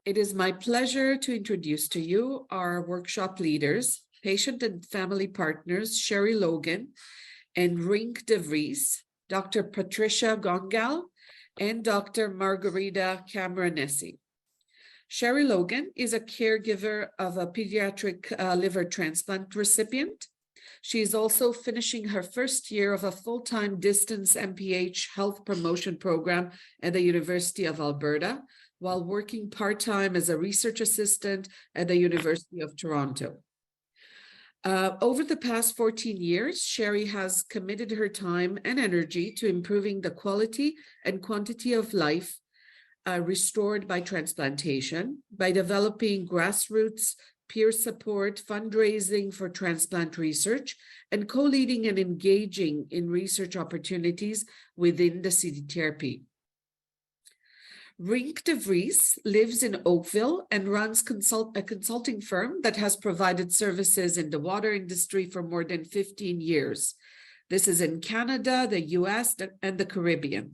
It is my pleasure to introduce to you our workshop leaders, patient and family partners, Sherrie Logan and Rienk de Vries, Dr. Patricia Gongal, and Dr. Margherita Cameranesi. Sherrie Logan is a caregiver of a pediatric liver transplant recipient. She is also finishing her first year of a full-time distance MPH health promotion program at the University of Alberta, while working part-time as a research assistant at the University of Toronto. Over the past 14 years, Sherrie has committed her time and energy to improving the quality and quantity of life restored by transplantation by developing grassroots peer support, fundraising for transplant research, and co-leading and engaging in research opportunities within the CDTRP. Rienk de Vries lives in Oakville and runs a consulting firm that has provided services in the water industry for more than 15 years. This is in Canada, the US, and the Caribbean.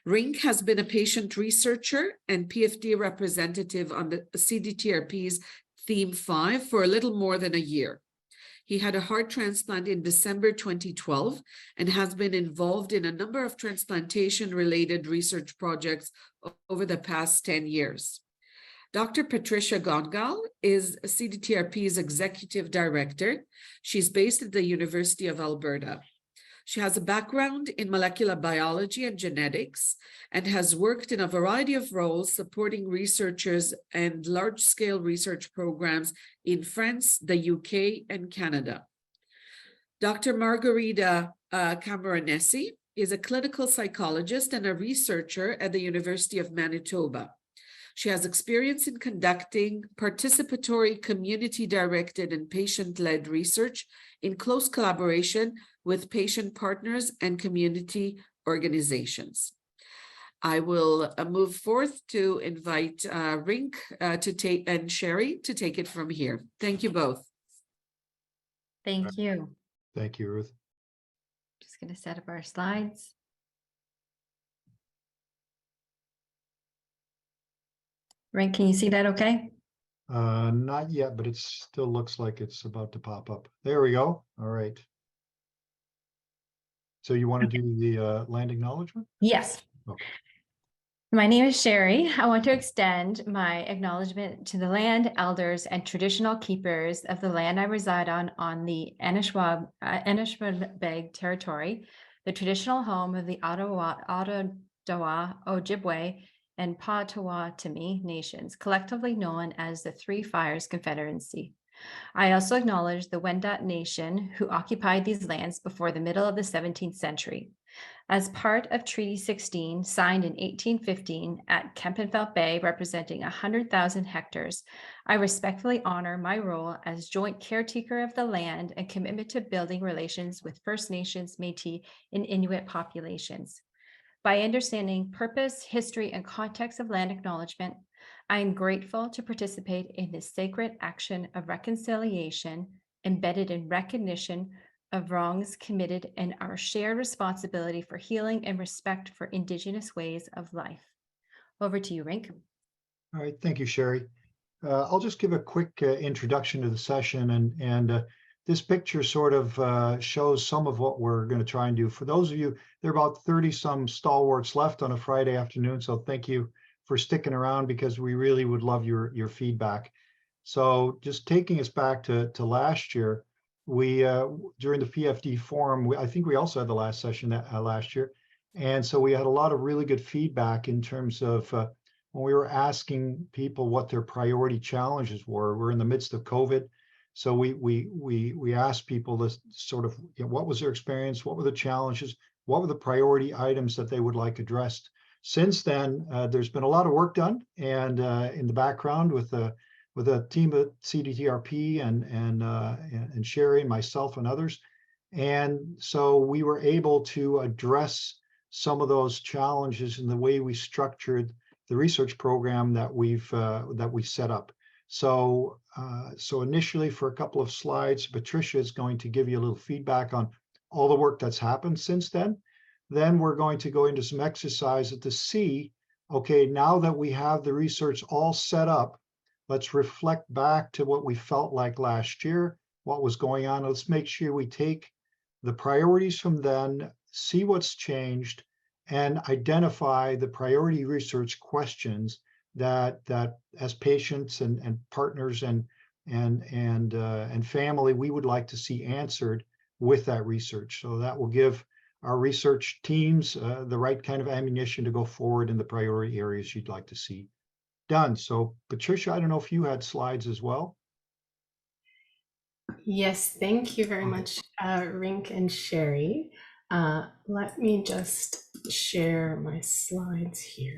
Rienk has been a patient researcher and PFD representative on the CDTRP's Theme 5 for a little more than a year. He had a heart transplant in December 2012 and has been involved in a number of transplantation-related research projects over the past 10 years. Dr. Patricia Gongal is CDTRP's executive director. She's based at the University of Alberta. She has a background in molecular biology and genetics and has worked in a variety of roles supporting researchers and large-scale research programs in France, the UK, and Canada. Dr. Margherita Cameranesi is a clinical psychologist and a researcher at the University of Manitoba. She has experience in conducting participatory, community-directed, and patient-led research in close collaboration with patient partners and community organizations. I will move forth to invite Rienk and Sherrie to take it from here. Thank you both. Thank you. Thank you, Ruth. Just going to set up our slides. Rienk, can you see that okay? Not yet, but it still looks like it's about to pop up. There we go. All right. So you want to do the land acknowledgement? Yes. Okay. My name is Sherrie. I want to extend my acknowledgement to the land, elders, and traditional keepers of the land I reside on the Anishinaabeg territory, the traditional home of the Ottawa, Ojibwe, and Potawatomi nations, collectively known as the Three Fires Confederacy. I also acknowledge the Wendat Nation, who occupied these lands before the middle of the 17th century. As part of Treaty 16, signed in 1815 at Kempenfelt Bay, representing 100,000 hectares, I respectfully honor my role as joint caretaker of the land and commitment to building relations with First Nations, Métis, and Inuit populations. By understanding purpose, history, and context of land acknowledgement, I am grateful to participate in this sacred action of reconciliation embedded in recognition of wrongs committed and our shared responsibility for healing and respect for Indigenous ways of life. Over to you, Rienk. All right, thank you, Sherrie. I'll just give a quick introduction to the session, and this picture sort of shows some of what we're going to try and do. For those of you, there are about 30 some stalwarts left on a Friday afternoon, so thank you for sticking around because we really would love your feedback. So just taking us back to last year, we during the PFD forum, I think we also had the last session last year, and so we had a lot of really good feedback in terms of when we were asking people what their priority challenges were. We're in the midst of COVID, so we asked people to sort of, you know, what was their experience, what were the challenges, what were the priority items that they would like addressed. Since then, there's been a lot of work done, and in the background with with a team at CDTRP and Sherrie and myself and others. And so we were able to address some of those challenges in the way we structured the research program that we set up. So initially, for a couple of slides, Patricia is going to give you a little feedback on all the work that's happened since then. Then we're going to go into some exercises to see, okay, now that we have the research all set up, let's reflect back to what we felt like last year, what was going on. Let's make sure we take the priorities from then, see what's changed, and identify the priority research questions that as patients and partners and family, we would like to see answered with that research. So that will give our research teams the right kind of ammunition to go forward in the priority areas you'd like to see done. So Patricia, I don't know if you had slides as well. Yes, thank you very much, Rienk and Sherrie. Let me just share my slides here.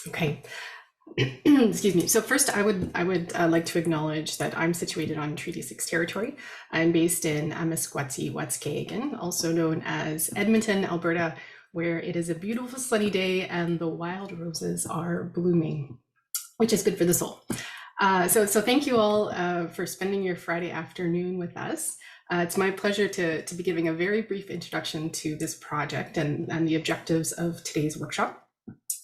Okay. Excuse me. So first, I would like to acknowledge that I'm situated on Treaty 6 territory. I'm based in Amiskwati, Wet'suwet'en, also known as Edmonton, Alberta, where it is a beautiful sunny day and the wild roses are blooming, which is good for the soul. So thank you all for spending your Friday afternoon with us. It's my pleasure to be giving a very brief introduction to this project and the objectives of today's workshop.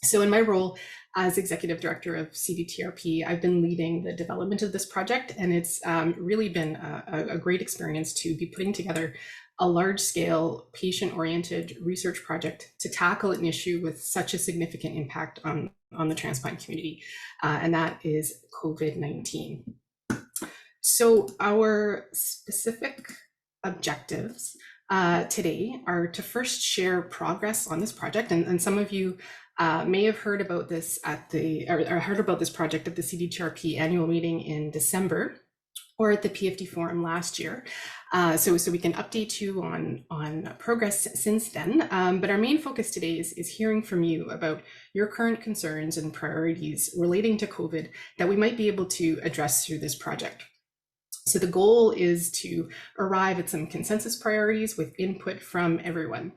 So in my role as Executive Director of CDTRP, I've been leading the development of this project, and it's really been a great experience to be putting together a large-scale, patient-oriented research project to tackle an issue with such a significant impact on the transplant community, and that is COVID-19. So our specific objectives today are to first share progress on this project, and some of you may have heard about this heard about this project at the CDTRP annual meeting in December, or at the PFD forum last year. So we can update you on progress since then. But our main focus today is hearing from you about your current concerns and priorities relating to COVID that we might be able to address through this project. So the goal is to arrive at some consensus priorities with input from everyone,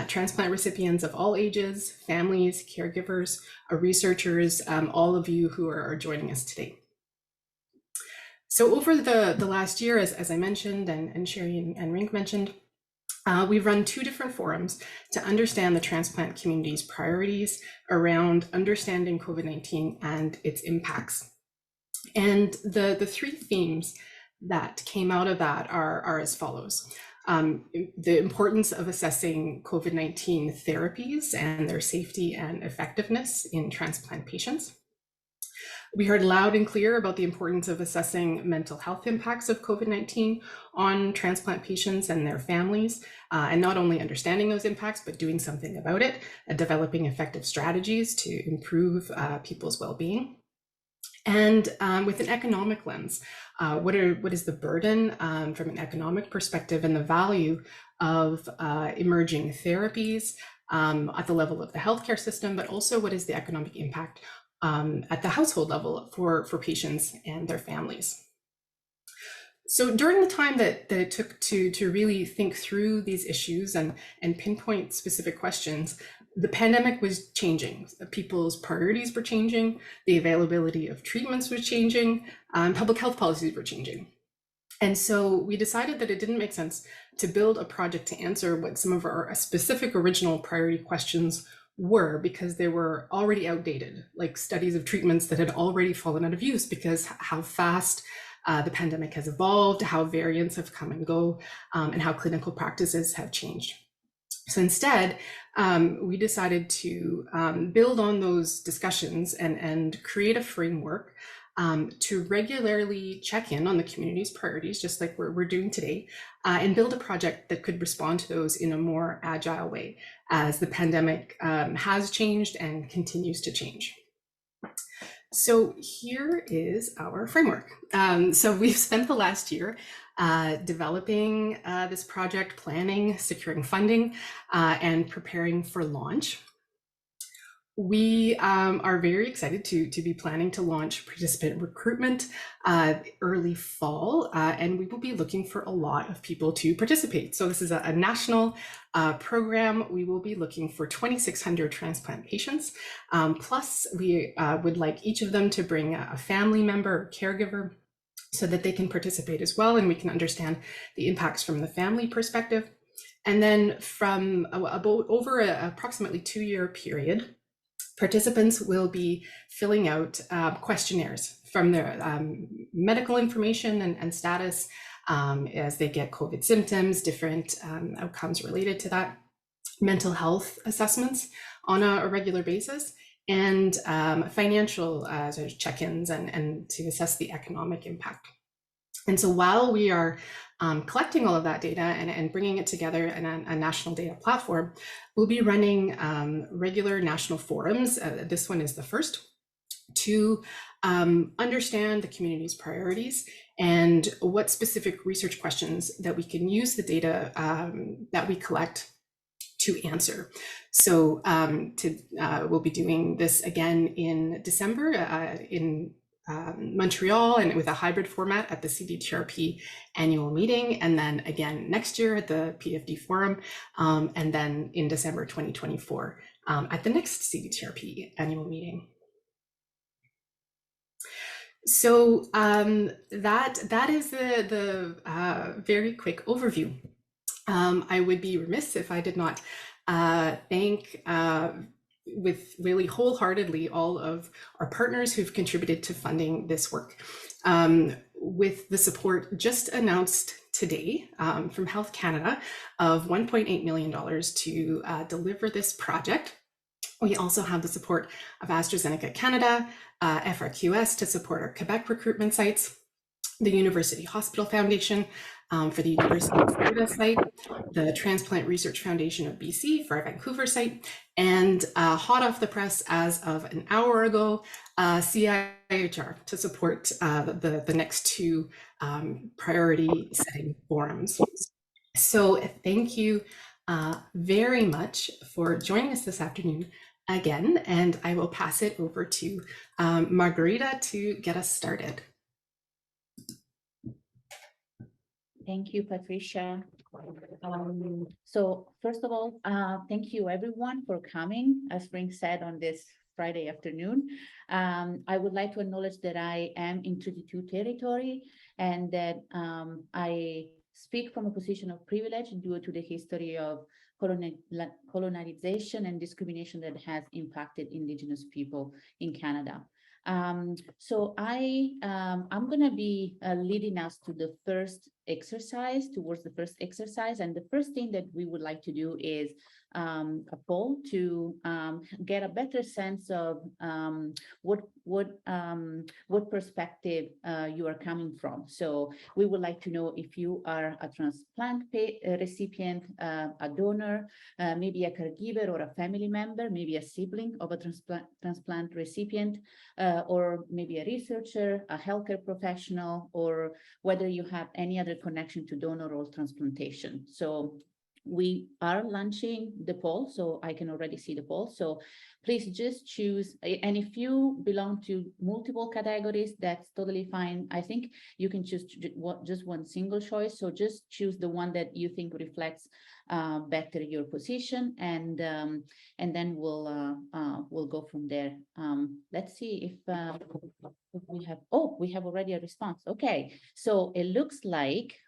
transplant recipients of all ages, families, caregivers, researchers, all of you who are joining us today. So over the last year, as I mentioned, and Sherrie and Rienk mentioned, we've run 2 different forums to understand the transplant community's priorities around understanding COVID-19 and its impacts. And the 3 themes that came out of that are as follows. The importance of assessing COVID-19 therapies and their safety and effectiveness in transplant patients. We heard loud and clear about the importance of assessing mental health impacts of COVID-19 on transplant patients and their families, and not only understanding those impacts, but doing something about it, developing effective strategies to improve people's well-being. And with an economic lens, what is the burden from an economic perspective and the value of emerging therapies at the level of the healthcare system, but also what is the economic impact at the household level for patients and their families. So during the time that it took to really think through these issues and pinpoint specific questions, the pandemic was changing. People's priorities were changing, the availability of treatments was changing, public health policies were changing. And so we decided that it didn't make sense to build a project to answer what some of our specific original priority questions were, because they were already outdated, like studies of treatments that had already fallen out of use because how fast the pandemic has evolved, how variants have come and go, and how clinical practices have changed. So instead, we decided to build on those discussions and create a framework to regularly check in on the community's priorities, just like we're doing today, and build a project that could respond to those in a more agile way as the pandemic has changed and continues to change. So here is our framework. So we've spent the last year developing this project, planning, securing funding, and preparing for launch. We are very excited to be planning to launch participant recruitment early fall, and we will be looking for a lot of people to participate. So this is a national program. We will be looking for 2,600 transplant patients. Plus, we would like each of them to bring a family member or caregiver so that they can participate as well, and we can understand the impacts from the family perspective. And then from about over approximately 2-year period, participants will be filling out questionnaires from their medical information and status as they get COVID symptoms, different outcomes related to that, mental health assessments on a regular basis, and financial sort of check-ins and to assess the economic impact. And so while we are collecting all of that data and bringing it together in a national data platform, we'll be running regular national forums. This one is the first, to understand the community's priorities and what specific research questions that we can use the data that we collect to answer. So we'll be doing this again in December in Montreal, and with a hybrid format at the CDTRP annual meeting, and then again next year at the PFD forum, and then in December 2024 at the next CDTRP annual meeting. So that is the very quick overview. I would be remiss if I did not thank with really wholeheartedly all of our partners who've contributed to funding this work. With the support just announced today from Health Canada of $1.8 million to deliver this project. We also have the support of AstraZeneca Canada, FRQS to support our Quebec recruitment sites, the University Hospital Foundation for the University of Florida site, the Transplant Research Foundation of BC for our Vancouver site, and hot off the press as of an hour ago, CIHR to support the next two priority setting forums. So thank you very much for joining us this afternoon again, and I will pass it over to Margherita to get us started. Thank you, Patricia. So first of all, thank you everyone for coming, as Rienk said, on this Friday afternoon. I would like to acknowledge that I am in Treaty 2 territory and that I speak from a position of privilege due to the history of colonization and discrimination that has impacted Indigenous people in Canada. So I'm going to be leading us to the first exercise, and the first thing that we would like to do is a poll to get a better sense of what perspective you are coming from. So we would like to know if you are a transplant recipient, a donor, maybe a caregiver or a family member, maybe a sibling of a transplant recipient, or maybe a researcher, a healthcare professional, or whether you have any other connection to donor or transplantation. So we are launching the poll, so I can already see the poll. So please just choose, and if you belong to multiple categories, that's totally fine. I think you can choose just one single choice. So just choose the one that you think reflects better your position, and then we'll go from there. Let's see if we have. Oh, we have already a response. Okay, so it looks like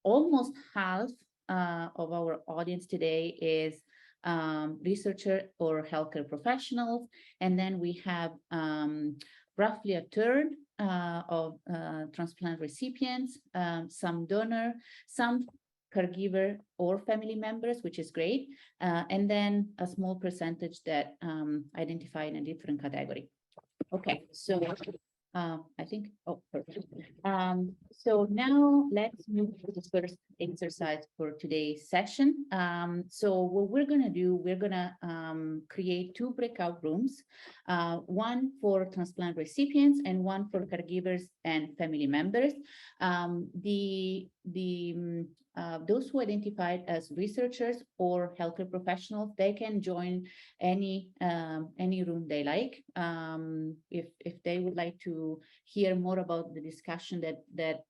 almost half of our audience today is researcher or healthcare professionals, and then we have roughly a third of transplant recipients, some donor, some caregiver or family members, which is great, and then a small percentage that identify in a different category. Okay, so I think, oh, perfect. So now let's move to the first exercise for today's session. So what we're going to do, we're going to create 2 breakout rooms, one for transplant recipients and one for caregivers and family members. The those who identified as researchers or healthcare professionals, they can join any room they like. If they would like to hear more about the discussion that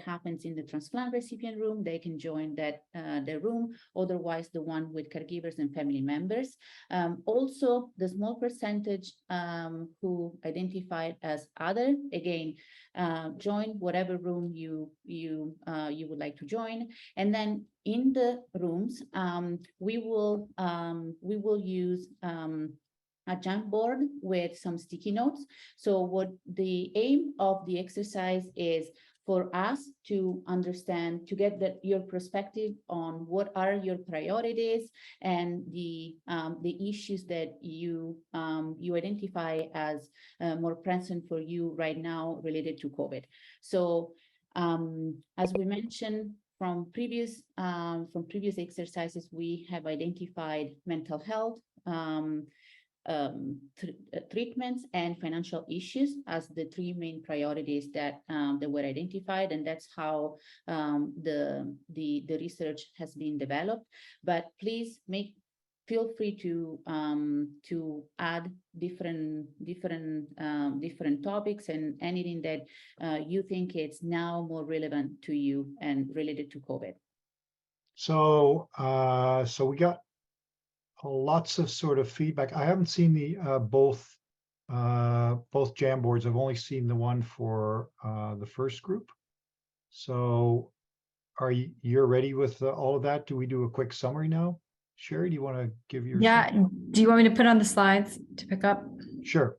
happens in the transplant recipient room, they can join the room. Otherwise, the one with caregivers and family members. Also, the small percentage who identified as other, again, join whatever room you would like to join. And then in the rooms, we will use a Jamboard with some sticky notes. So what the aim of the exercise is for us to understand, to get your perspective on what are your priorities and the issues that you identify as more present for you right now related to COVID. So as we mentioned from previous exercises, we have identified mental health, treatments and financial issues as the three main priorities that were identified, and that's how the research has been developed. But please feel free to add different topics and anything that you think is now more relevant to you and related to COVID. So so we got lots of sort of feedback. I haven't seen the both Jamboards. I've only seen the one for the first group. So are you're ready with all of that? Do we do a quick summary now? Sherrie, do you want to give your? Yeah. Do you want me to put on the slides to pick up? Sure.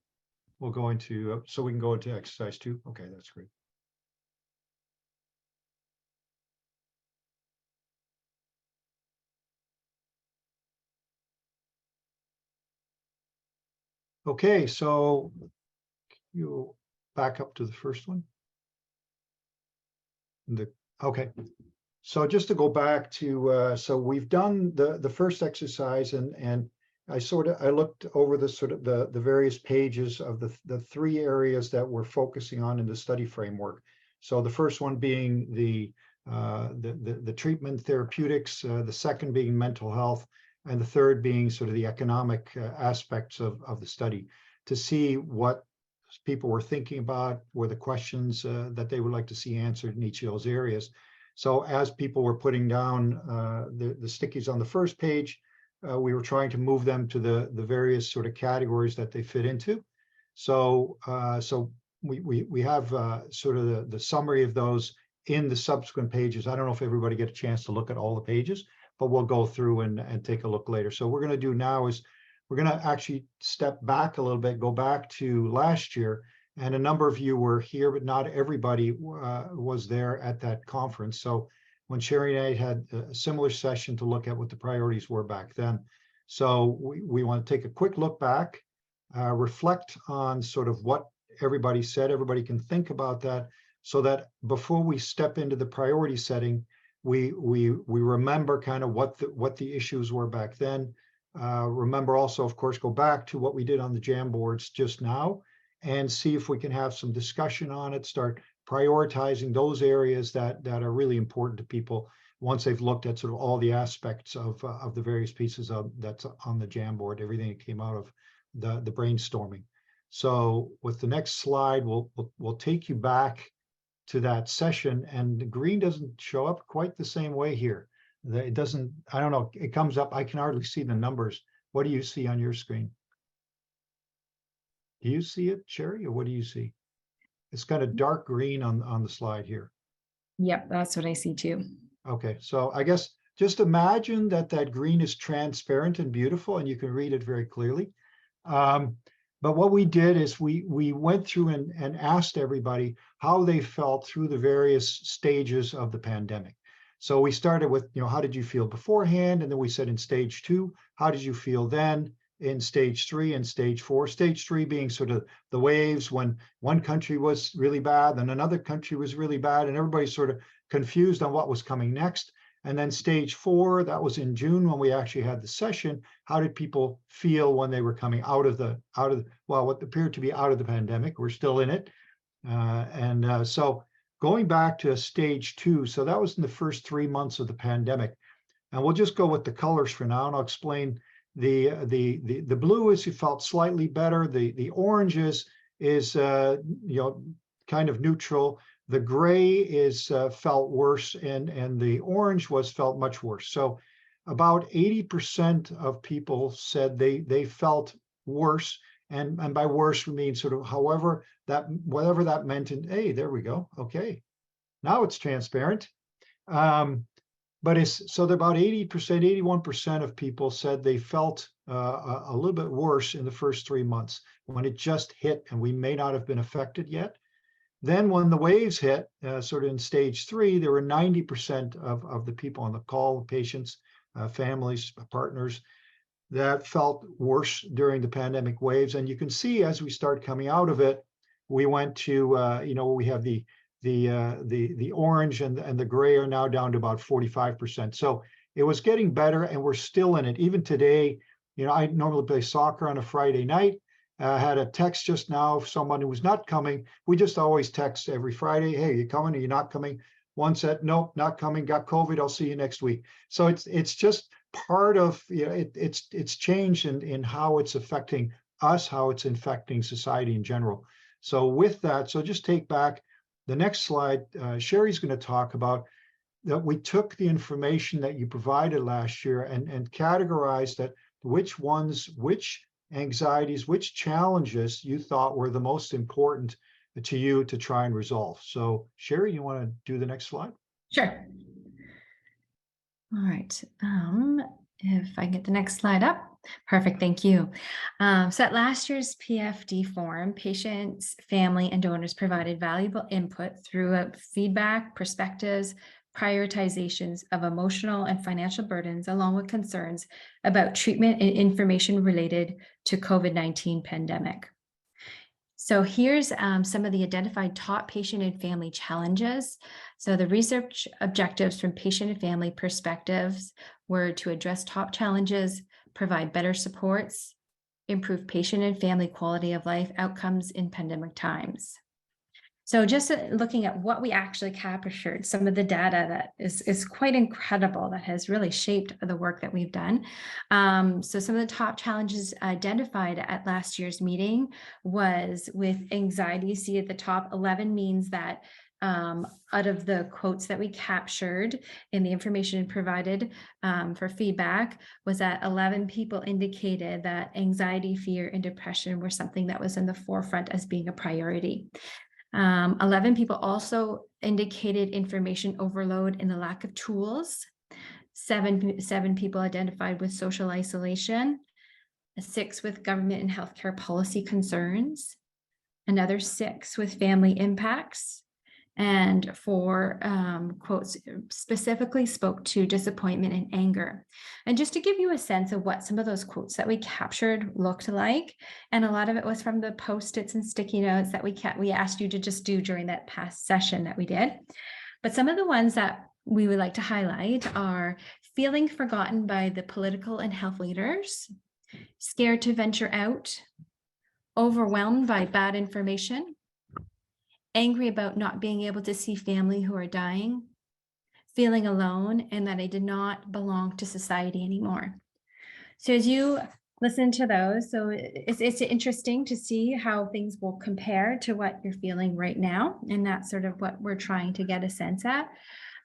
We'll go into so we can go into exercise 2. Okay, that's great. Okay, so you back up to the first one. Okay, so just to go back to so we've done the first exercise, and I looked over the sort of the various pages of the 3 areas that we're focusing on in the study framework. So the first one being the treatment therapeutics, the second being mental health, and the third being sort of the economic aspects of the study, to see what people were thinking about, were the questions that they would like to see answered in each of those areas. So as people were putting down the stickies on the first page, we were trying to move them to the various sort of categories that they fit into. So we have sort of the summary of those in the subsequent pages. I don't know if everybody get a chance to look at all the pages, but we'll go through and take a look later. So what we're going to do now is we're going to actually step back a little bit, go back to last year, and a number of you were here, but not everybody was there at that conference. So when Sherrie and I had a similar session to look at what the priorities were back then. So we want to take a quick look back, reflect on sort of what everybody said. Everybody can think about that, so that before we step into the priority setting, we remember kind of what the issues were back then. Remember also, of course, go back to what we did on the Jamboards just now and see if we can have some discussion on it, start prioritizing those areas that are really important to people once they've looked at sort of all the aspects of the various pieces that's on the Jamboard, everything that came out of the brainstorming. So with the next slide, we'll take you back to that session, and the green doesn't show up quite the same way here. It doesn't, I don't know, it comes up, I can hardly see the numbers. What do you see on your screen? Do you see it, Sherrie, or what do you see? It's got a dark green on the slide here. Yep, that's what I see too. Okay, so I guess just imagine that green is transparent and beautiful and you can read it very clearly. But what we did is we went through and asked everybody how they felt through the various stages of the pandemic. So we started with, how did you feel beforehand? And then we said in stage 2, how did you feel then? In stage 3 and stage 4, stage 3 being sort of the waves when one country was really bad, then another country was really bad, and everybody's sort of confused on what was coming next. And then stage 4, that was in June when we actually had the session. How did people feel when they were coming out of what appeared to be out of the pandemic? We're still in it. So going back to stage 2, so that was in the first 3 months of the pandemic. And we'll just go with the colors for now, and I'll explain. The blue is you felt slightly better. The orange is kind of neutral. The gray is felt worse, and the orange was felt much worse. So about 80% of people said they felt worse, and by worse we mean sort of whatever that meant. And hey, there we go. Okay, now it's transparent. But about 80%, 81% of people said they felt a little bit worse in the first 3 months when it just hit, and we may not have been affected yet. Then when the waves hit, sort of in stage 3, there were 90% of the people on the call, patients, families, partners, that felt worse during the pandemic waves. And you can see as we start coming out of it, we went to, we have the orange and the gray are now down to about 45%. So it was getting better, and we're still in it. Even today, I normally play soccer on a Friday night. I had a text just now of someone who was not coming. We just always text every Friday, hey, are you coming? Are you not coming? One said, nope, not coming, got COVID, I'll see you next week. So it's just part of, it's changed in how it's affecting us, how it's infecting society in general. So with that, so just take back the next slide. Sherrie's going to talk about that we took the information that you provided last year and categorized that which anxieties, which challenges you thought were the most important to you to try and resolve. So Sherrie, you want to do the next slide? Sure. All right. If I get the next slide up. Perfect, thank you. So at last year's PFD forum, patients, family, and donors provided valuable input through feedback, perspectives, prioritizations of emotional and financial burdens, along with concerns about treatment and information related to COVID-19 pandemic. So here's some of the identified top patient and family challenges. So the research objectives from patient and family perspectives were to address top challenges, provide better supports, improve patient and family quality of life outcomes in pandemic times. So just looking at what we actually captured, some of the data that is quite incredible, that has really shaped the work that we've done. So some of the top challenges identified at last year's meeting was with anxiety. You see at the top, 11 means that out of the quotes that we captured in the information provided for feedback, was that 11 people indicated that anxiety, fear, and depression were something that was in the forefront as being a priority. 11 people also indicated information overload and the lack of tools. Seven people identified with social isolation, 6 with government and healthcare policy concerns, another 6 with family impacts, and 4 quotes specifically spoke to disappointment and anger. And just to give you a sense of what some of those quotes that we captured looked like, and a lot of it was from the Post-its and sticky notes that we asked you to just do during that past session that we did. But some of the ones that we would like to highlight are feeling forgotten by the political and health leaders, scared to venture out, overwhelmed by bad information, angry about not being able to see family who are dying, feeling alone, and that I did not belong to society anymore. So as you listen to those, so it's interesting to see how things will compare to what you're feeling right now. And that's sort of what we're trying to get a sense at.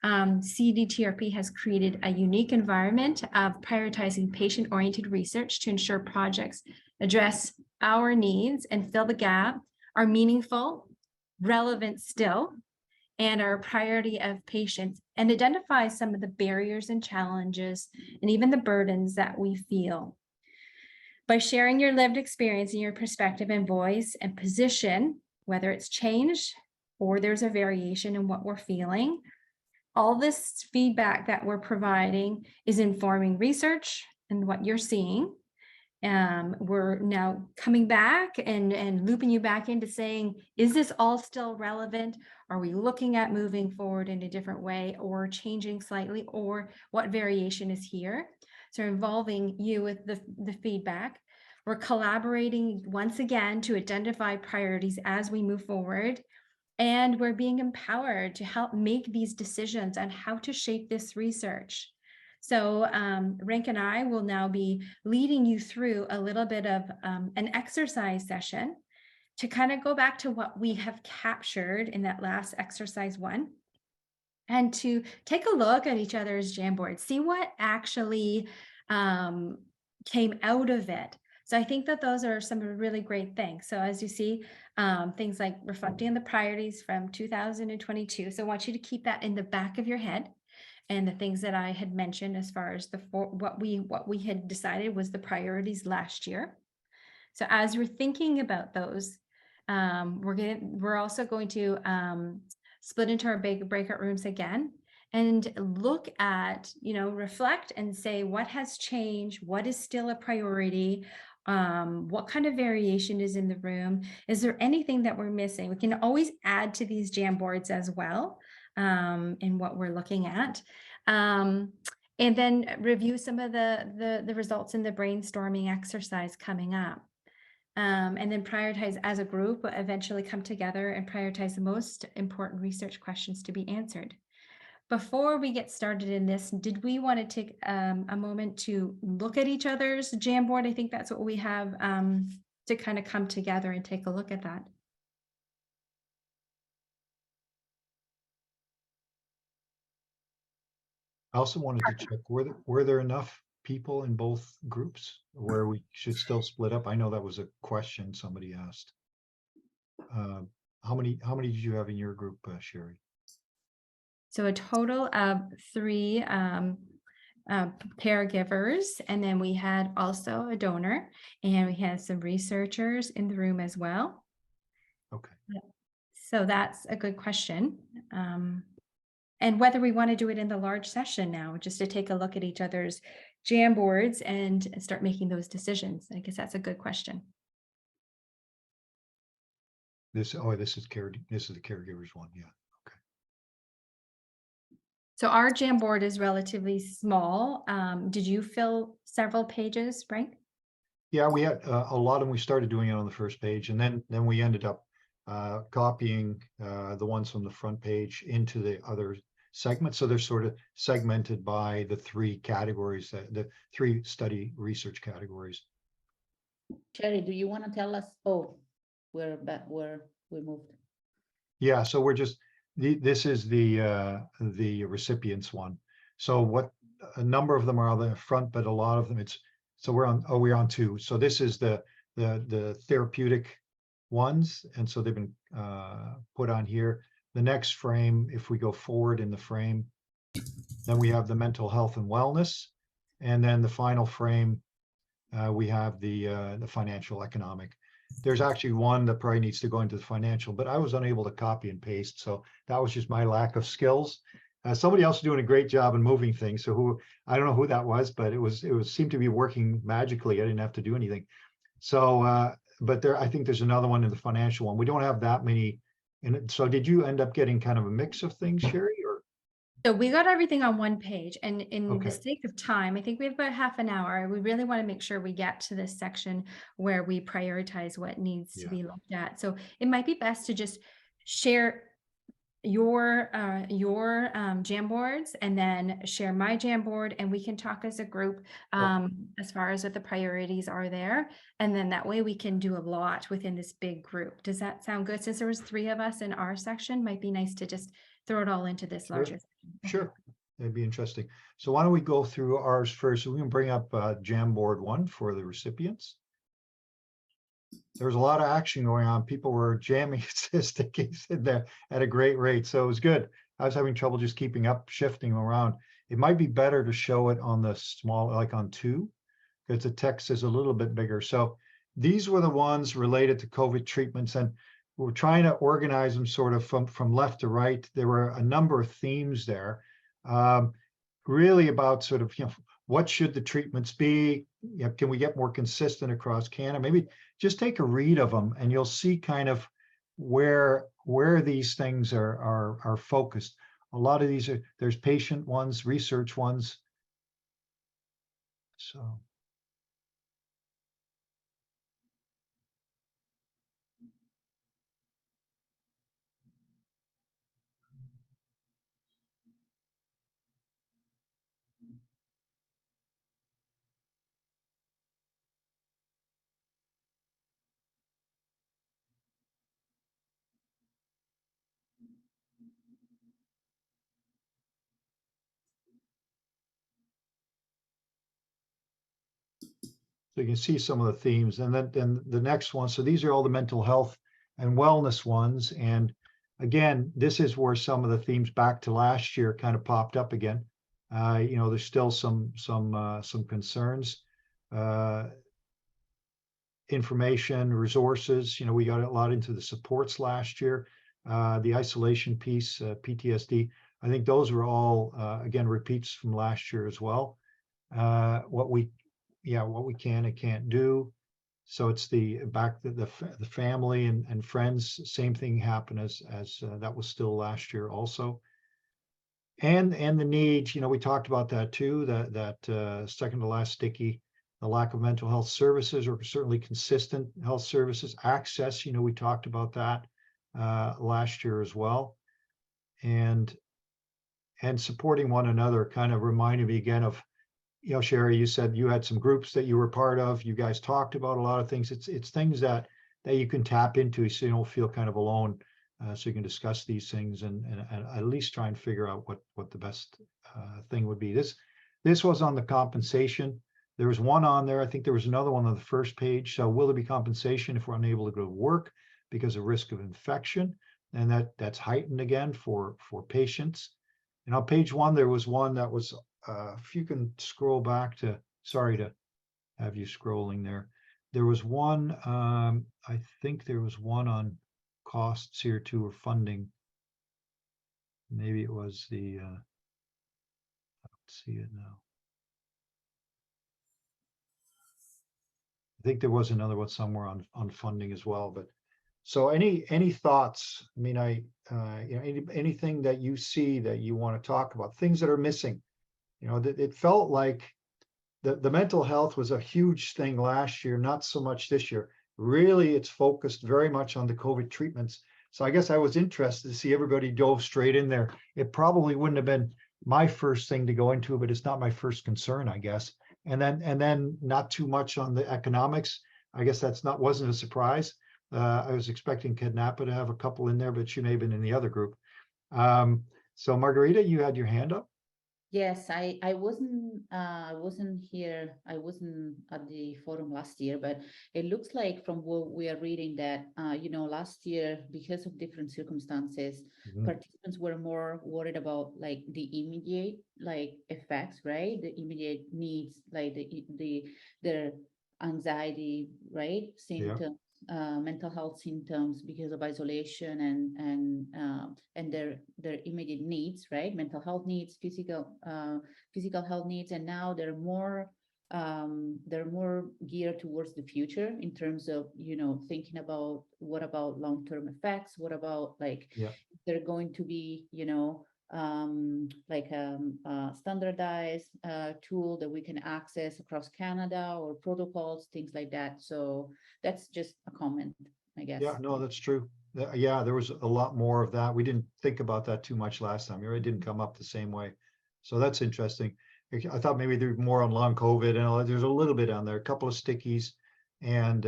CDTRP has created a unique environment of prioritizing patient-oriented research to ensure projects address our needs and fill the gap, are meaningful, relevant still, and are a priority of patients, and identify some of the barriers and challenges and even the burdens that we feel. By sharing your lived experience and your perspective and voice and position, whether it's changed or there's a variation in what we're feeling, all this feedback that we're providing is informing research and what you're seeing. We're now coming back and looping you back into saying, is this all still relevant? Are we looking at moving forward in a different way or changing slightly, or what variation is here? So involving you with the feedback. We're collaborating once again to identify priorities as we move forward And we're being empowered to help make these decisions on how to shape this research. So Rienk and I will now be leading you through a little bit of an exercise session to kind of go back to what we have captured in that last exercise 1, and to take a look at each other's Jamboard, see what actually came out of it. So I think that those are some really great things. So as you see, things like reflecting on the priorities from 2022. So I want you to keep that in the back of your head. And the things that I had mentioned as far as what we had decided was the priorities last year. So as we're thinking about those, we're also going to split into our big breakout rooms again and look at, reflect and say what has changed, what is still a priority, what kind of variation is in the room, is there anything that we're missing? We can always add to these Jamboards as well in what we're looking at. And then review some of the results in the brainstorming exercise coming up. And then prioritize as a group, eventually come together and prioritize the most important research questions to be answered. Before we get started in this, did we want to take a moment to look at each other's Jamboard? I think that's what we have to kind of come together and take a look at that. I also wanted to check, were there enough people in both groups where we should still split up? I know that was a question somebody asked. How many did you have in your group, Sherrie? So a total of 3 caregivers, and then we had also a donor, and we had some researchers in the room as well. Okay. So that's a good question. And whether we want to do it in the large session now, just to take a look at each other's Jamboards and start making those decisions. I guess that's a good question. This is the caregivers one. Yeah. Okay. So our Jamboard is relatively small. Did you fill several pages, Frank? Yeah, we had a lot of them. We started doing it on the first page, and then we ended up copying the ones from the front page into the other segments. So they're sort of segmented by the 3 categories, the 3 study research categories. Sherrie, do you want to tell us? Oh, we're back where we moved. Yeah, so we're just this is the recipients one. So what a number of them are on the front, but a lot of them we're on 2. So this is the therapeutic ones, and so they've been put on here. The next frame, if we go forward in the frame, then we have the mental health and wellness, and then the final frame, we have the financial economic. There's actually one that probably needs to go into the financial, but I was unable to copy and paste, so that was just my lack of skills. Somebody else is doing a great job in moving things. So I don't know who that was, but it seemed to be working magically. I didn't have to do anything. So, but I think there's another one in the financial one. We don't have that many. And so did you end up getting kind of a mix of things, Sherrie, or? So we got everything on one page, and in Okay. the sake of time, I think we have about half an hour. We really want to make sure we get to this section where we prioritize what needs to be looked at. So it might be best to just share your Jamboards and then share my Jamboard, and we can talk as a group as far as what the priorities are there. And then that way we can do a lot within this big group. Does that sound good? Since there was 3 of us in our section, might be nice to just throw it all into this larger section. Sure, that'd be interesting. So why don't we go through ours first? So we can bring up Jamboard 1 for the recipients. There was a lot of action going on. People were jamming stickies in there at a great rate. So it was good. I was having trouble just keeping up, shifting around. It might be better to show it on the small, like on 2, because the text is a little bit bigger. So these were the ones related to COVID treatments, and we're trying to organize them sort of from left to right. There were a number of themes there, really about sort of, what should the treatments be? Can we get more consistent across Canada? Maybe just take a read of them, and you'll see kind of where these things are focused. A lot of these there's patient ones, research ones. So. So you can see some of the themes, and then the next one. So these are all the mental health and wellness ones. And again, this is where some of the themes back to last year kind of popped up again. There's still some concerns. Information, resources. We got a lot into the supports last year. The isolation piece, PTSD. I think those were all again repeats from last year as well. What we can and can't do. So it's the family and friends. Same thing happened as that was still last year also. And the needs. We talked about that too. That second to last sticky. The lack of mental health services, or certainly consistent health services access. We talked about that last year as well. And supporting one another kind of reminded me again of, Sherrie, you said you had some groups that you were part of. You guys talked about a lot of things. It's things that you can tap into so you don't feel kind of alone. So you can discuss these things and at least try and figure out what the best thing would be. This was on the compensation. There was one on there. I think there was another one on the first page. So will there be compensation if we're unable to go to work because of risk of infection? And that's heightened again for patients. And on page one, there was one that was, if you can scroll back to, sorry to have you scrolling there. There was one, I think there was one on costs here too, or funding. Maybe it was the, I don't see it now. I think there was another one somewhere on funding as well, but so any thoughts? I mean, anything that you see that you want to talk about, things that are missing. It felt like the mental health was a huge thing last year, not so much this year. Really, it's focused very much on the COVID treatments. So I guess I was interested to see everybody dove straight in there. It probably wouldn't have been my first thing to go into, but it's not my first concern, I guess. And then not too much on the economics. I guess wasn't a surprise. I was expecting Kidnappa to have a couple in there, but she may have been in the other group. So Margherita, you had your hand up. Yes, I wasn't here. I wasn't at the forum last year, but it looks like from what we are reading that last year, because of different circumstances, participants were more worried about like the immediate effects, right? The immediate needs, like their anxiety, right? Symptoms. Mental health symptoms because of isolation and their immediate needs, right? Mental health needs, physical health needs, and now they're more geared towards the future in terms of thinking about what about long-term effects, what about they're going to be standardized tool that we can access across Canada, or protocols, things like that. So that's just a comment, I guess. Yeah, no, that's true. Yeah, there was a lot more of that. We didn't think about that too much last time. It didn't come up the same way. So that's interesting. I thought maybe there's more on long COVID, and there's a little bit on there, a couple of stickies, and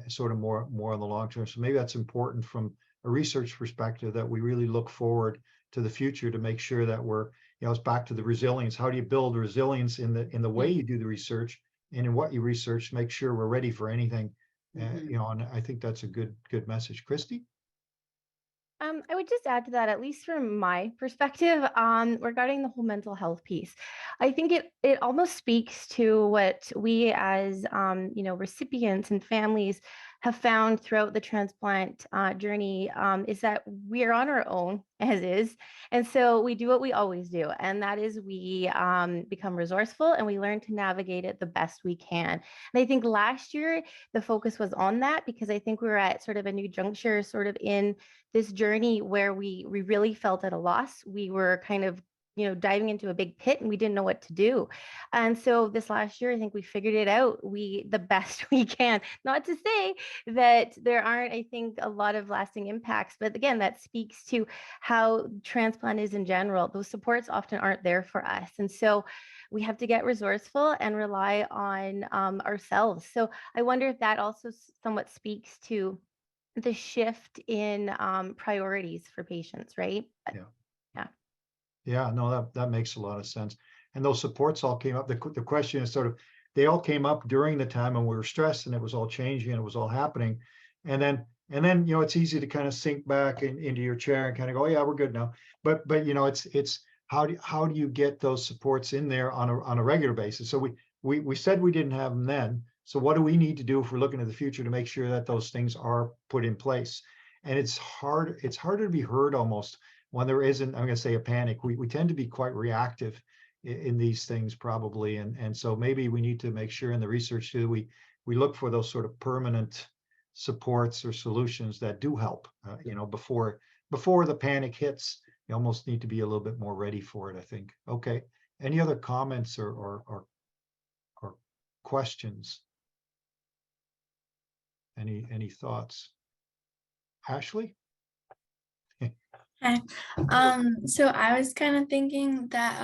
sort of more on the long term. So maybe that's important from a research perspective, that we really look forward to the future to make sure that we're, it's back to the resilience. How do you build resilience in the way you do the research and in what you research, make sure we're ready for anything, and I think that's a good message. Christy? I would just add to that, at least from my perspective, regarding the whole mental health piece. I think it almost speaks to what we as recipients and families have found throughout the transplant journey, is that we are on our own as is. And so we do what we always do. And that is we become resourceful and we learn to navigate it the best we can. And I think last year, the focus was on that, because I think we were at sort of a new juncture, sort of in this journey where we really felt at a loss. We were kind of diving into a big pit and we didn't know what to do. And so this last year, I think we figured it out the best we can. Not to say that there aren't, I think, a lot of lasting impacts, but again, that speaks to how transplant is in general. Those supports often aren't there for us. And so we have to get resourceful and rely on ourselves. So I wonder if that also somewhat speaks to the shift in priorities for patients, right? Yeah, no, that makes a lot of sense. And those supports all came up. The question is sort of, they all came up during the time when we were stressed and it was all changing and it was all happening. And then, you know, it's easy to kind of sink back into your chair and kind of go, oh, yeah, we're good now. But you know, it's how do you get those supports in there on a regular basis? So we said we didn't have them then. So what do we need to do if we're looking at the future to make sure that those things are put in place? And it's harder to be heard almost when there isn't, I'm going to say, a panic. We tend to be quite reactive in these things probably. And so maybe we need to make sure in the research too, we look for those sort of permanent supports or solutions that do help, you know, before the panic hits. You almost need to be a little bit more ready for it, I think. Okay. Any other comments or questions? Any thoughts? Ashley? Hi. So I was kind of thinking that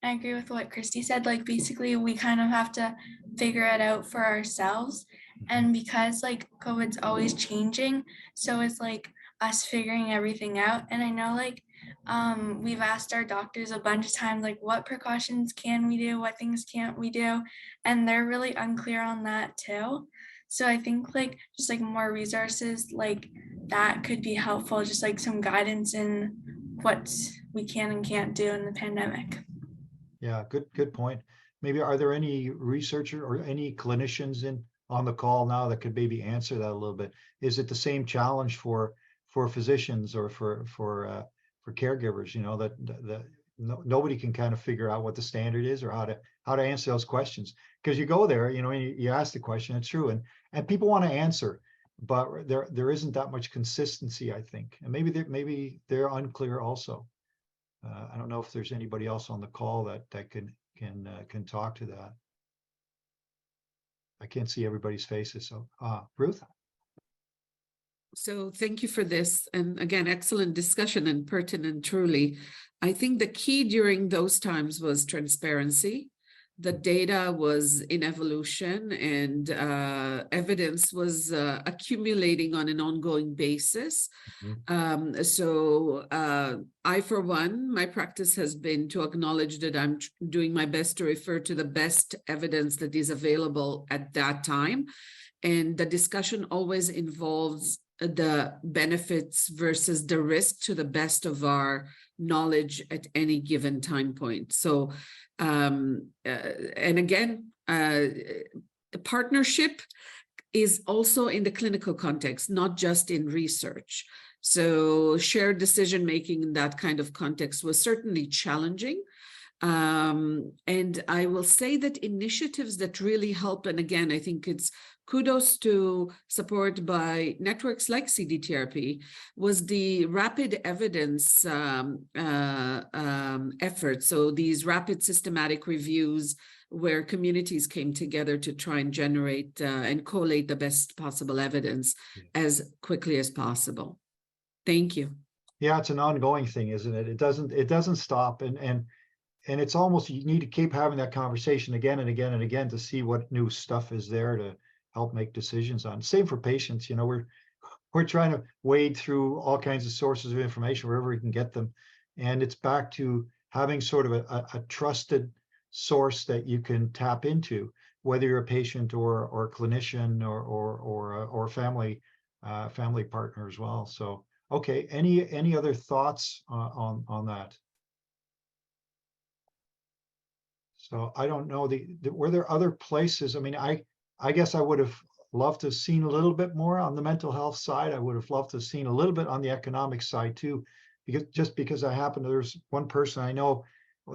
I agree with what Christy said. Like basically we kind of have to figure it out for ourselves. And because like COVID's always changing, so it's like us figuring everything out. And I know like we've asked our doctors a bunch of times like what precautions can we do, what things can't we do, and they're really unclear on that too. So I think like just like more resources like that could be helpful, just like some guidance in what we can and can't do in the pandemic. Yeah, good point. Maybe are there any researcher or any clinicians on the call now that could maybe answer that a little bit? Is it the same challenge for physicians or for caregivers? You know, that nobody can kind of figure out what the standard is or how to answer those questions, because you go there, you know, and you ask the question, it's true, and people want to answer, but there isn't that much consistency, I think, and maybe they're unclear also. I don't know if there's anybody else on the call that can talk to that. I can't see everybody's faces, so Ruth. So thank you for this. And again, excellent discussion and pertinent, truly. I think the key during those times was transparency. The data was in evolution and evidence was accumulating on an ongoing basis. So I, for one, my practice has been to acknowledge that I'm doing my best to refer to the best evidence that is available at that time. And the discussion always involves the benefits versus the risk to the best of our knowledge at any given time point. So, and again, the partnership is also in the clinical context, not just in research. So shared decision-making in that kind of context was certainly challenging. And I will say that initiatives that really help, and again, I think it's kudos to support by networks like CDTRP, was the rapid evidence effort. So these rapid systematic reviews where communities came together to try and generate and collate the best possible evidence as quickly as possible. Thank you. Yeah, it's an ongoing thing, isn't it? It doesn't stop, and it's almost, you need to keep having that conversation again and again and again to see what new stuff is there to help make decisions on. Same for patients, you know, we're trying to wade through all kinds of sources of information wherever we can get them. And it's back to having sort of a trusted source that you can tap into, whether you're a patient or a clinician or family partner as well. So, okay, any other thoughts on that? So I don't know, were there other places? I mean, I guess I would have loved to have seen a little bit more on the mental health side. I would have loved to have seen a little bit on the economic side too, because there's one person I know,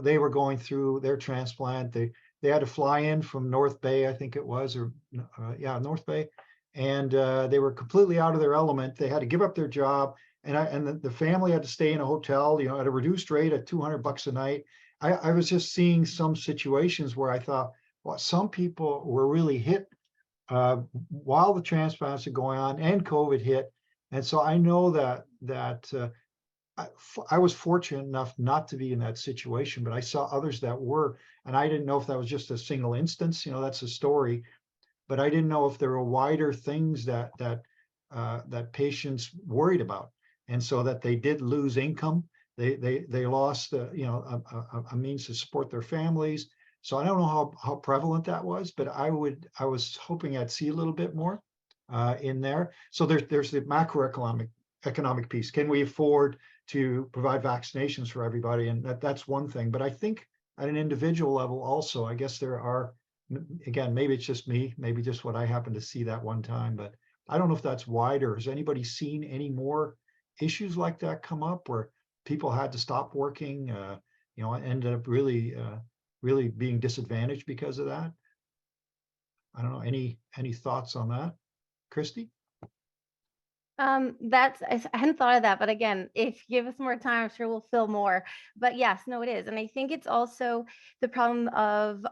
they were going through their transplant. They had to fly in from North Bay, I think it was, or North Bay, and they were completely out of their element. They had to give up their job, and the family had to stay in a hotel, you know, at a reduced rate at $200 a night. I was just seeing some situations where I thought, well, some people were really hit while the transplants are going on and COVID hit. And so I know that I was fortunate enough not to be in that situation, but I saw others that were, and I didn't know if that was just a single instance, you know, that's a story, but I didn't know if there were wider things that patients worried about. And so that they did lose income. They lost, a means to support their families. So I don't know how prevalent that was, but I was hoping I'd see a little bit more in there. So there's the economic piece. Can we afford to provide vaccinations for everybody? And that's one thing. But I think at an individual level also, I guess there are, again, maybe it's just me, maybe just what I happened to see that one time, but I don't know if that's wider. Has anybody seen any more issues like that come up where people had to stop working, ended up really being disadvantaged because of that? I don't know. Any thoughts on that, Christy? I hadn't thought of that, but again, if you give us more time, I'm sure we'll fill more. But yes, no, it is. And I think it's also the problem of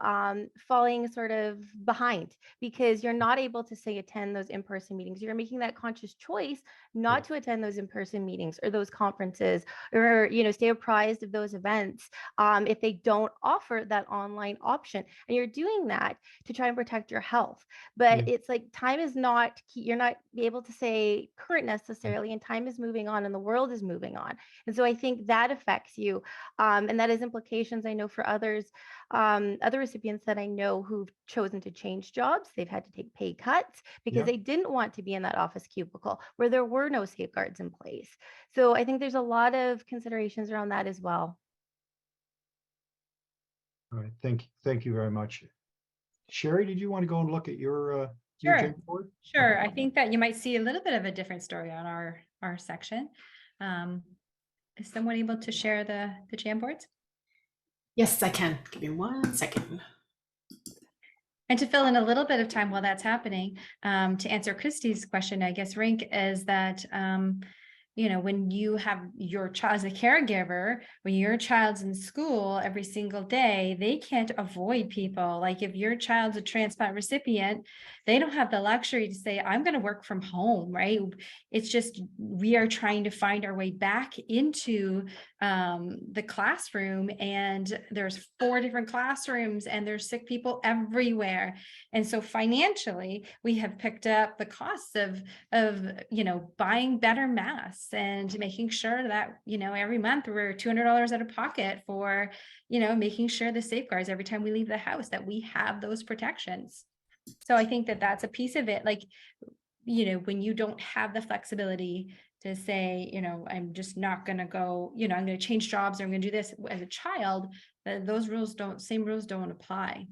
falling sort of behind because you're not able to say attend those in-person meetings. You're making that conscious choice not to attend those in-person meetings or those conferences or, stay apprised of those events if they don't offer that online option. And you're doing that to try and protect your health. But it's like time is not, you're not able to say current necessarily, and time is moving on and the world is moving on. And so I think that affects you. And that has implications, I know, for others, other recipients that I know who've chosen to change jobs. They've had to take pay cuts because they didn't want to be in that office cubicle where there were no safeguards in place. So I think there's a lot of considerations around that as well. All right, thank you very much. Sherrie, did you want to go and look at your Sure. Jamboard? Sure. I think that you might see a little bit of a different story on our section. Is someone able to share the Jamboards? Yes, I can. Give me 1 second. And to fill in a little bit of time while that's happening, to answer Christy's question, I guess, Rienk, is that when you have your child as a caregiver, when your child's in school every single day, they can't avoid people. Like if your child's a transplant recipient, they don't have the luxury to say, I'm going to work from home, right? It's just, we are trying to find our way back into the classroom, and there's 4 different classrooms and there's sick people everywhere. And so financially, we have picked up the costs of buying better masks and making sure that, every month we're $200 out of pocket for, making sure the safeguards every time we leave the house, that we have those protections. So I think that that's a piece of it. Like, when you don't have the flexibility to say, I'm just not going to go, I'm going to change jobs or I'm going to do this as a child, those same rules don't apply.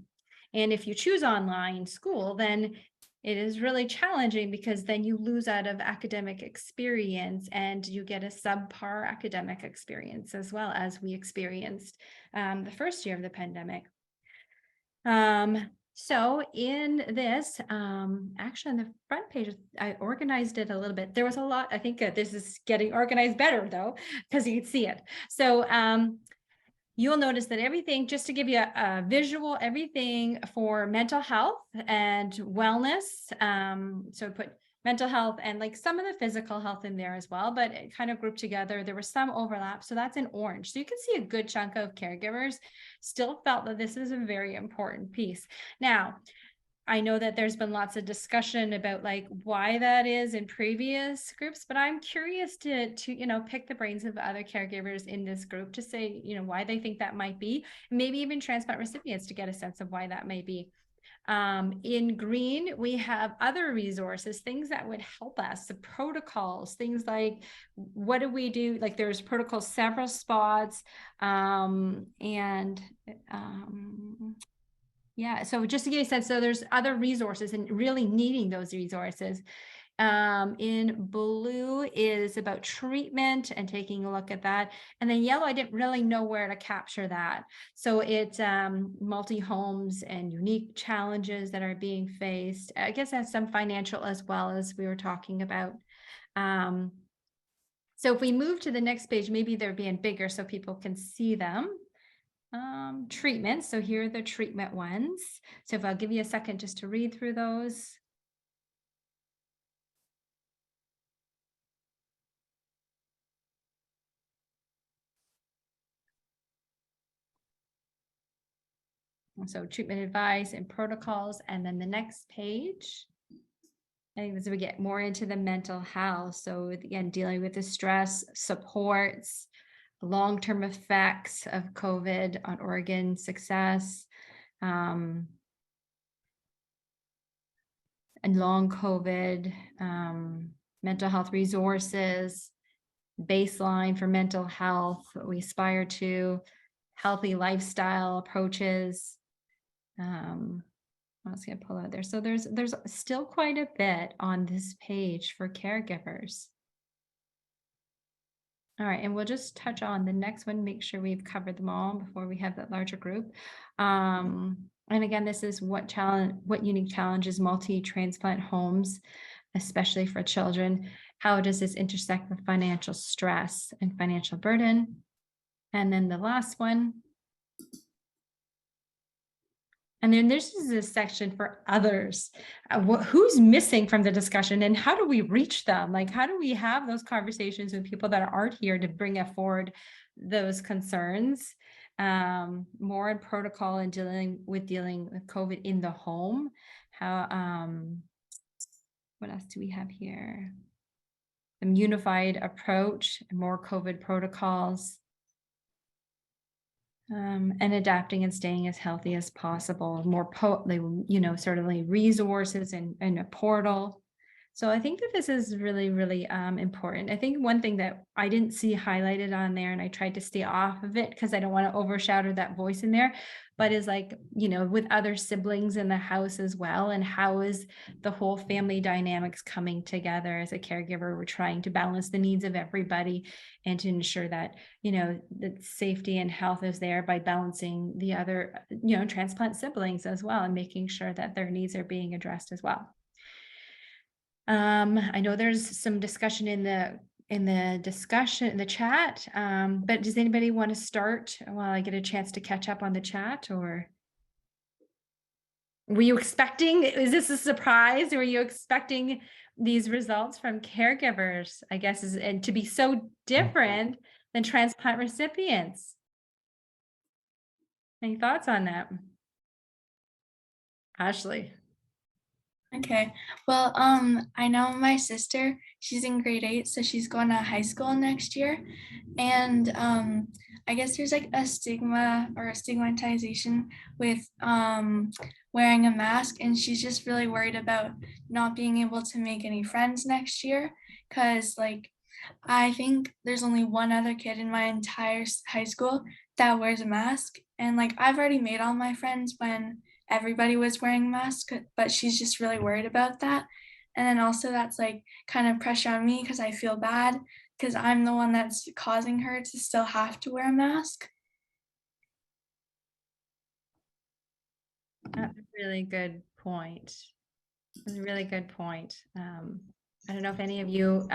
And if you choose online school, then it is really challenging because then you lose out of academic experience and you get a subpar academic experience as well, as we experienced the first year of the pandemic. So in this, actually on the front page, I organized it a little bit. There was a lot. I think this is getting organized better though, because you can see it. So you'll notice that everything, just to give you a visual, everything for mental health and wellness. So put mental health and like some of the physical health in there as well, but it kind of grouped together. There was some overlap. So that's in orange. So you can see a good chunk of caregivers still felt that this is a very important piece. Now, I know that there's been lots of discussion about like why that is in previous groups, but I'm curious to pick the brains of other caregivers in this group to say, why they think that might be, maybe even transplant recipients to get a sense of why that may be. In green, we have other resources, things that would help us, the protocols, things like, what do we do? Like there's protocols, several spots, yeah, so just to give you a sense, so there's other resources and really needing those resources. In blue is about treatment and taking a look at that. And then yellow, I didn't really know where to capture that. So it's multi-homes and unique challenges that are being faced. I guess that's some financial as well, as we were talking about. So if we move to the next page, maybe they're being bigger so people can see them. Treatment. So here are the treatment ones. So if I'll give you a second just to read through those. So treatment advice and protocols. And then the next page, I think as we get more into the mental health. So again, dealing with the stress, supports, long-term effects of COVID on organ success, and long COVID, mental health resources, baseline for mental health, what we aspire to, healthy lifestyle approaches. What else can I pull out there? So there's still quite a bit on this page for caregivers. All right, and we'll just touch on the next one, make sure we've covered them all before we have that larger group. And again, this is what unique challenges multi-transplant homes, especially for children. How does this intersect with financial stress and financial burden? And then the last one. And then this is a section for others. Who's missing from the discussion and how do we reach them? Like, how do we have those conversations with people that aren't here to bring forward those concerns? More in protocol and dealing with COVID in the home. How, what else do we have here? A unified approach, more COVID protocols. And adapting and staying as healthy as possible, more certainly resources and a portal. So I think that this is really, really important. I think one thing that I didn't see highlighted on there, and I tried to stay off of it because I don't want to overshadow that voice in there, but is like, with other siblings in the house as well. And how is the whole family dynamics coming together as a caregiver? We're trying to balance the needs of everybody and to ensure that, that safety and health is there by balancing the other, transplant siblings as well, and making sure that their needs are being addressed as well. I know there's some discussion in the chat, but does anybody want to start while I get a chance to catch up on the chat? Or were you expecting, is this a surprise? Or were you expecting these results from caregivers, I guess, and to be so different than transplant recipients? Any thoughts on that? Ashley? Okay, well, I know my sister, she's in grade 8, so she's going to high school next year. And I guess there's like a stigma or a stigmatization with wearing a mask. And she's just really worried about not being able to make any friends next year. Cause like, I think there's only one other kid in my entire high school that wears a mask. And like, I've already made all my friends when everybody was wearing a mask, but she's just really worried about that. And then also that's like kind of pressure on me because I feel bad because I'm the one that's causing her to still have to wear a mask. That's a really good point. That's a really good point. I don't know if any of you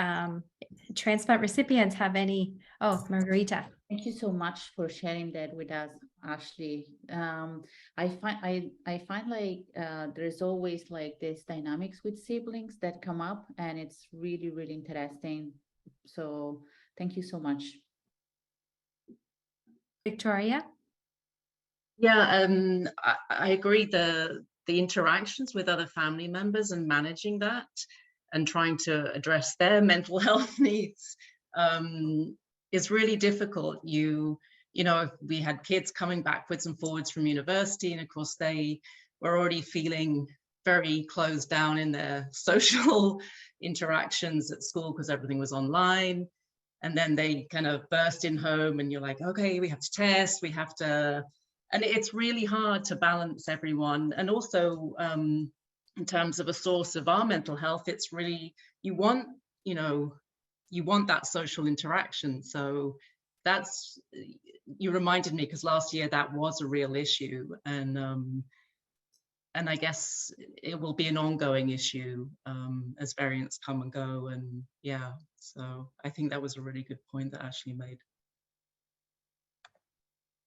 transplant recipients have any. Oh, Margherita. Thank you so much for sharing that with us, Ashley. I find like there's always like this dynamics with siblings that come up, and it's really, really interesting. So thank you so much. Victoria? Yeah, I agree. The interactions with other family members and managing that and trying to address their mental health needs is really difficult. You know, we had kids coming backwards and forwards from university, and of course they were already feeling very closed down in their social interactions at school because everything was online. And then they kind of burst in home and you're like, okay, we have to test, we have to, and it's really hard to balance everyone. And also in terms of a source of our mental health, it's really, you want that social interaction. So that's, you reminded me, because last year that was a real issue. And I guess it will be an ongoing issue as variants come and go. And yeah, so I think that was a really good point that Ashley made.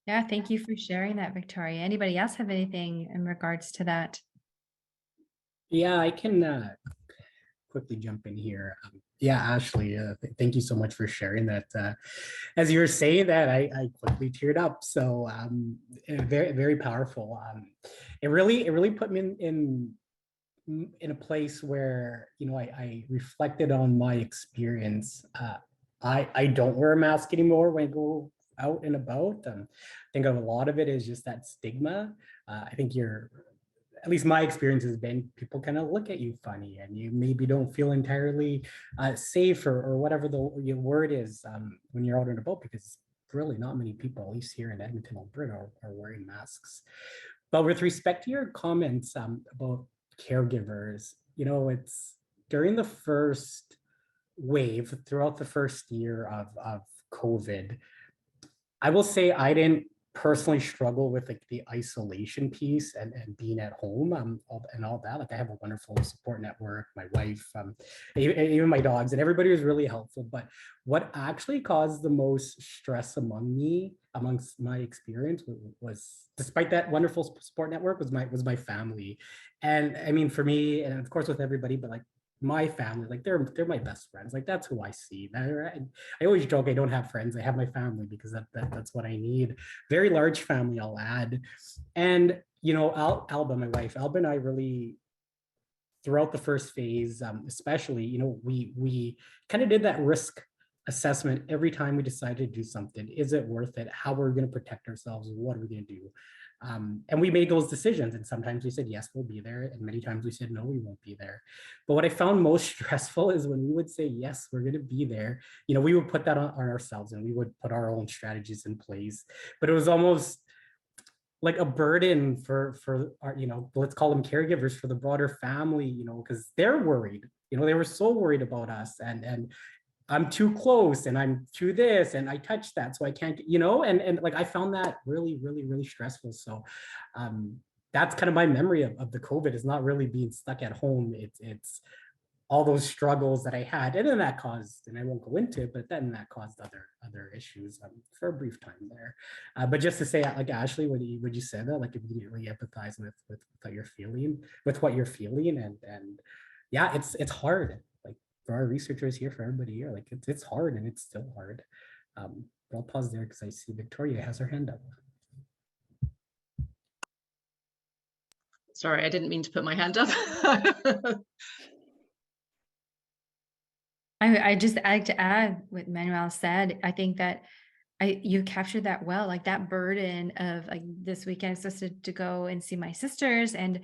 Yeah, thank you for sharing that, Victoria. Anybody else have anything in regards to that? Yeah, I can quickly jump in here. Yeah, Ashley, thank you so much for sharing that. As you were saying that, I quickly teared up. So very, very powerful. It really put me in a place where, you know, I reflected on my experience. I don't wear a mask anymore when I go out and about. I think a lot of it is just that stigma. I think at least my experience has been, people kind of look at you funny and you maybe don't feel entirely safe or whatever the word is when you're out and about, because really not many people, at least here in Edmonton, Alberta, are wearing masks. But with respect to your comments about caregivers, it's during the first wave, throughout the first year of COVID, I will say I didn't personally struggle with like the isolation piece and being at home and all that. Like I have a wonderful support network, my wife, even my dogs, and everybody was really helpful. But what actually caused the most stress amongst my experience was, despite that wonderful support network, was my family. And I mean, for me, and of course with everybody, but like my family, like they're my best friends. Like that's who I see. I always joke I don't have friends. I have my family because that's what I need. Very large family, I'll add. And Alba, my wife, Alba and I really, throughout the first phase, especially, we kind of did that risk assessment every time we decided to do something. Is it worth it? How are we going to protect ourselves? What are we going to do? And we made those decisions, and sometimes we said, yes, we'll be there. And many times we said, no, we won't be there. But what I found most stressful is when we would say, yes, we're going to be there, we would put that on ourselves and we would put our own strategies in place. But it was almost like a burden for our, let's call them caregivers, for the broader family, because they're worried, they were so worried about us, and I'm too close and I'm too this and I touched that, so I can't, and like I found that really, really, really stressful. So that's kind of my memory of the COVID, is not really being stuck at home. It's all those struggles that I had, and then that caused, and I won't go into it, but then that caused other issues for a brief time there. But just to say, like Ashley, when you said that, like immediately empathize with what you're feeling, and yeah, it's hard. For our researchers here, for everybody here, like it's hard, and it's still hard. But I'll pause there because I see Victoria has her hand up. Sorry, I didn't mean to put my hand up. I just like to add what Manuel said. I think that you captured that well, like that burden of like this weekend I'm supposed to go and see my sisters, and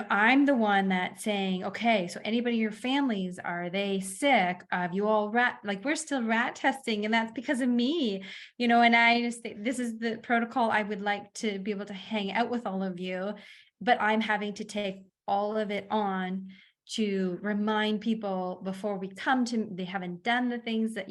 I'm the one that's saying, okay, so anybody in your families, are they sick? Have you all we're still rat testing, and that's because of me, and I just think this is the protocol. I would like to be able to hang out with all of you, but I'm having to take all of it on to remind people before we come to, they haven't done the things that,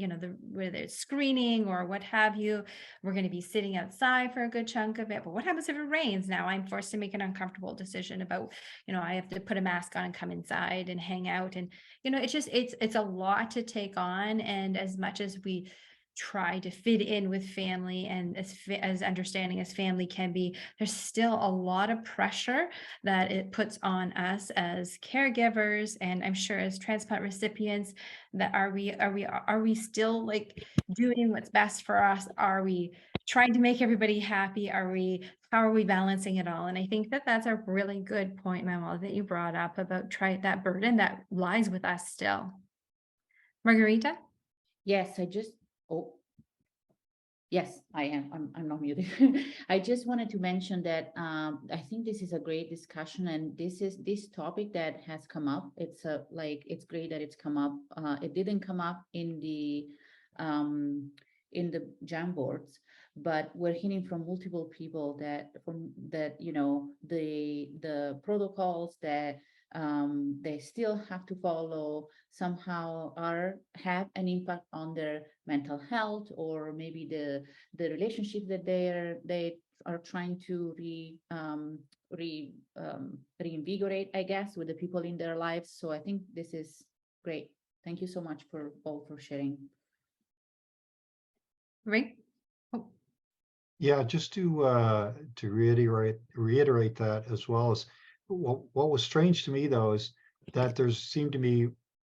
whether it's screening or what have you, we're going to be sitting outside for a good chunk of it. But what happens if it rains? Now I'm forced to make an uncomfortable decision about, I have to put a mask on and come inside and hang out. And, it's a lot to take on. And as much as we try to fit in with family, and as understanding as family can be, there's still a lot of pressure that it puts on us as caregivers, and I'm sure as transplant recipients, that are we still like doing what's best for us? Are we trying to make everybody happy? How are we balancing it all? And I think that that's a really good point, Manuel, that you brought up about that burden that lies with us still. Margherita? Yes, yes, I am. I'm not muted. I just wanted to mention that I think this is a great discussion, and this topic that has come up. It's great that it's come up. It didn't come up in the Jamboards, but we're hearing from multiple people that the protocols that they still have to follow somehow have an impact on their mental health, or maybe the relationship that they are trying to reinvigorate, I guess, with the people in their lives. So I think this is great. Thank you so much for sharing. Rienk? Yeah, just to reiterate that, as well as what was strange to me, though, is that there seemed to be,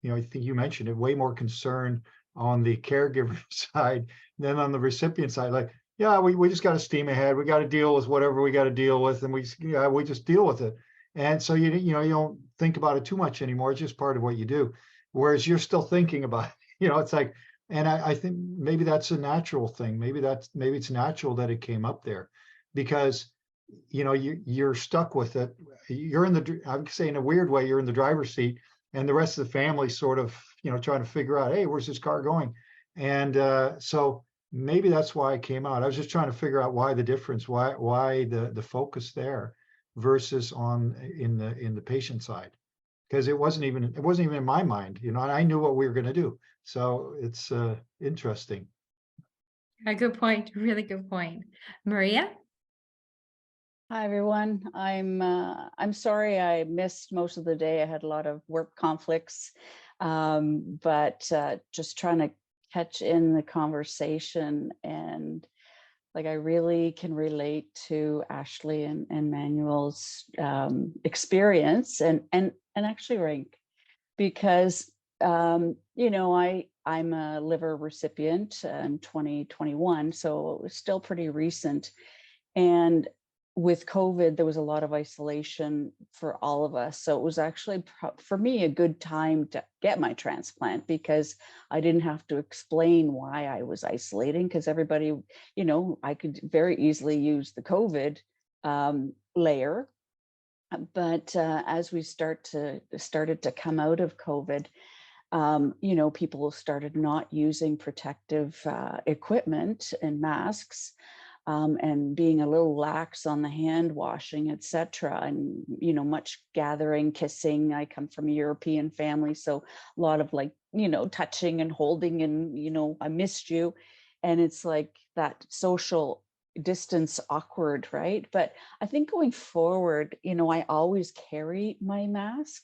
I think you mentioned it, way more concern on the caregiver side than on the recipient side. Like, yeah, we just got to steam ahead. We got to deal with whatever we got to deal with, and we just deal with it. And so you don't think about it too much anymore. It's just part of what you do. Whereas you're still thinking about it. It's like, And I think maybe that's a natural thing. Maybe it's natural that it came up there, because you're stuck with it. You're in the, I would say in a weird way, you're in the driver's seat, and the rest of the family sort of, trying to figure out, hey, where's this car going? And so maybe that's why it came out. I was just trying to figure out why the difference, why the focus there versus in the patient side, because it wasn't even in my mind, and I knew what we were going to do. So it's interesting. A good point. Really good point. Maria? Hi, everyone. I'm sorry I missed most of the day. I had a lot of work conflicts, but just trying to catch in the conversation, and like I really can relate to Ashley and Manuel's experience, and actually Rienk, because I'm a liver recipient in 2021, so it was still pretty recent. And with COVID, there was a lot of isolation for all of us. So it was actually, for me, a good time to get my transplant, because I didn't have to explain why I was isolating, because everybody, I could very easily use the COVID layer. But as we started to come out of COVID, people started not using protective equipment and masks, and being a little lax on the hand washing, etc. And, much gathering, kissing. I come from a European family, so a lot of touching and holding, and, I missed you. And it's like that social distance awkward, right? But I think going forward, I always carry my mask.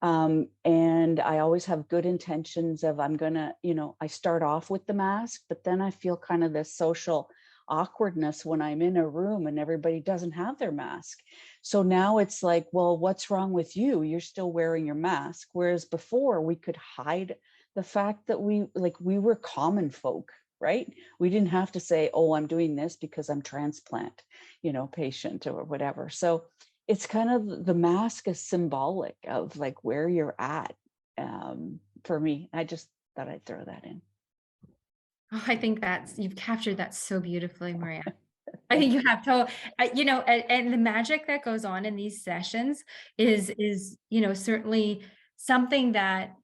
And I always have good intentions of, I'm gonna, I start off with the mask, but then I feel kind of this social awkwardness when I'm in a room and everybody doesn't have their mask. So now it's like, well, what's wrong with you? You're still wearing your mask. Whereas before we could hide the fact that we were common folk, right? We didn't have to say, oh, I'm doing this because I'm transplant, patient or whatever. So it's kind of, the mask is symbolic of like where you're at. For me, I just thought I'd throw that in. Oh, I think you've captured that so beautifully, Maria. I think you have to, and the magic that goes on in these sessions is certainly something that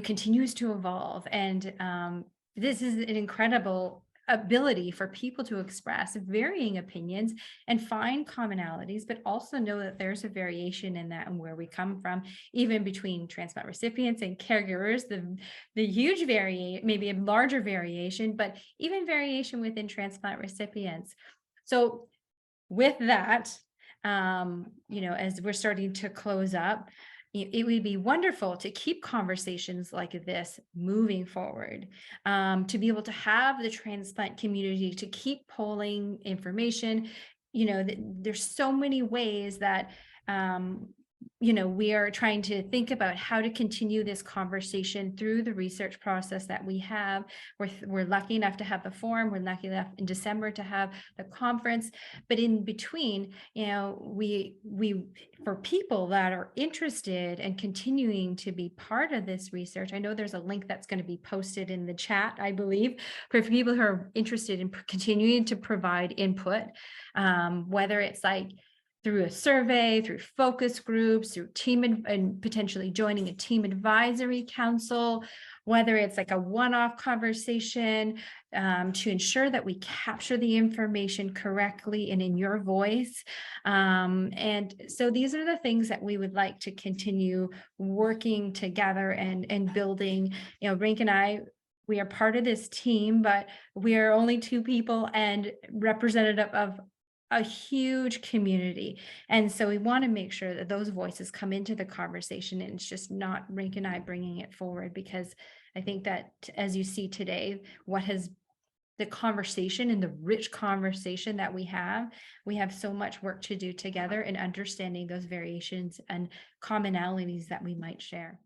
continues to evolve. And this is an incredible ability for people to express varying opinions and find commonalities, but also know that there's a variation in that and where we come from, even between transplant recipients and caregivers, the huge variation, maybe a larger variation, but even variation within transplant recipients. So with that, as we're starting to close up, it would be wonderful to keep conversations like this moving forward, to be able to have the transplant community to keep polling information. There's so many ways that we are trying to think about how to continue this conversation through the research process that we have. We're lucky enough to have the forum. We're lucky enough in December to have the conference. But in between, we for people that are interested and continuing to be part of this research, I know there's a link that's going to be posted in the chat, I believe, for people who are interested in continuing to provide input, whether it's through a survey, through focus groups, through team and potentially joining a team advisory council, whether it's like a one-off conversation, to ensure that we capture the information correctly and in your voice. And so these are the things that we would like to continue working together and building. Rienk and I, we are part of this team, but we are only two people and representative of a huge community. And so we want to make sure that those voices come into the conversation, and it's just not Rienk and I bringing it forward, because I think that, as you see today, the conversation and the rich conversation that we have so much work to do together in understanding those variations and commonalities that we might share.